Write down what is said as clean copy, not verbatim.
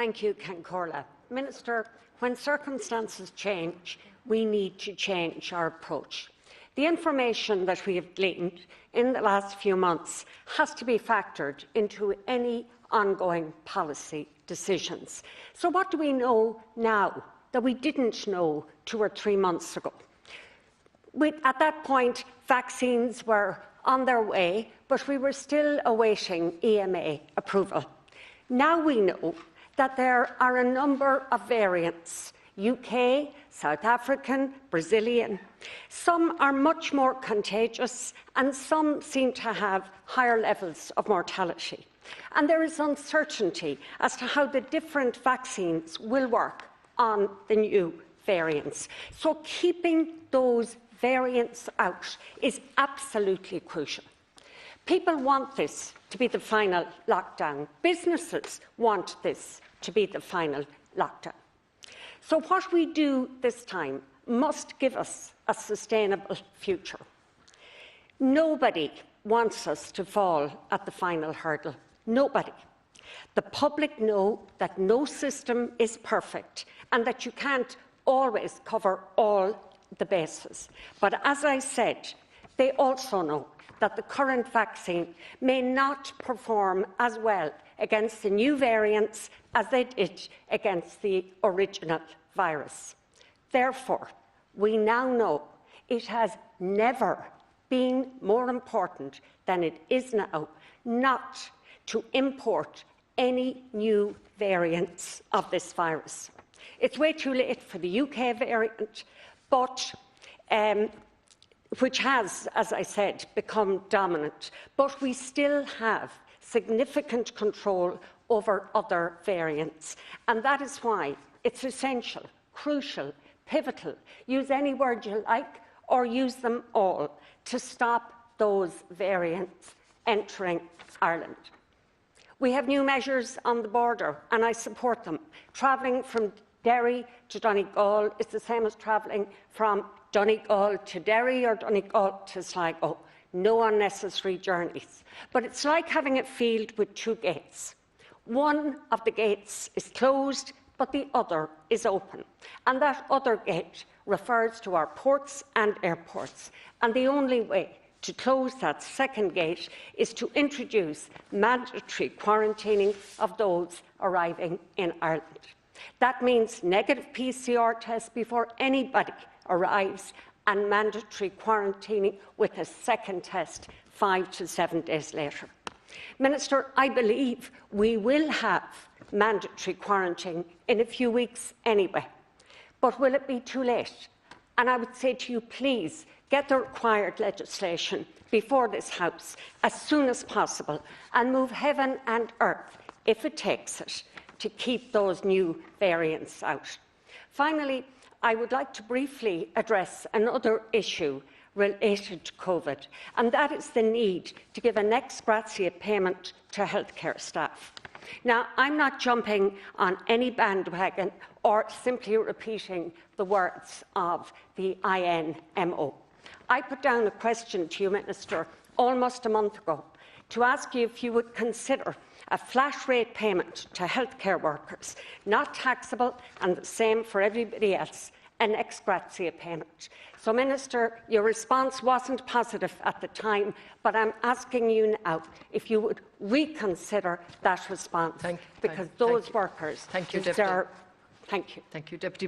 Thank you, Cancórla. Minister, when circumstances change, we need to change our approach. The information that we have gleaned in the last few months has to be factored into any ongoing policy decisions. So what do we know now that we didn't know 2 or 3 months ago? At that point, vaccines were on their way, but we were still awaiting EMA approval. Now we know that there are a number of variants: UK, South African, Brazilian. Some are much more contagious and some seem to have higher levels of mortality. And there is uncertainty as to how the different vaccines will work on the new variants. So keeping those variants out is absolutely crucial. People want this to be the final lockdown. Businesses want this to be the final lockdown. So what we do this time must give us a sustainable future. Nobody wants us to fall at the final hurdle. Nobody. The public know that no system is perfect and that you can't always cover all the bases. But as I said, they also know that the current vaccine may not perform as well against the new variants as they did against the original virus. Therefore, we now know it has never been more important than it is now not to import any new variants of this virus. It's way too late for the UK variant, but which has, as I said, become dominant. But we still have significant control over other variants, and that is why it's essential, crucial, pivotal, use any word you like or use them all, to stop those variants entering Ireland. We have new measures on the border, and I support them. Travelling from Derry to Donegal is the same as travelling from Donegal to Derry or Donegal to Sligo. No unnecessary journeys. But it's like having a field with 2 gates. One of the gates is closed, but the other is open. And that other gate refers to our ports and airports. And the only way to close that second gate is to introduce mandatory quarantining of those arriving in Ireland. That means negative PCR tests before anybody arrives and mandatory quarantining with a second test 5 to 7 days later. Minister, I believe we will have mandatory quarantine in a few weeks anyway. But will it be too late? And I would say to you, please, get the required legislation before this House as soon as possible and move heaven and earth, if it takes it, to keep those new variants out. Finally, I would like to briefly address another issue related to COVID, and that is the need to give an ex gratia payment to healthcare staff. Now, I'm not jumping on any bandwagon or simply repeating the words of the INMO. I put down a question to you, Minister, almost a month ago to ask you if you would consider a flat rate payment to healthcare workers, not taxable and the same for everybody else, an ex gratia payment. So, Minister, your response wasn't positive at the time, but I'm asking you now if you would reconsider that response, because those workers deserve. Thank you. Thank you, Deputy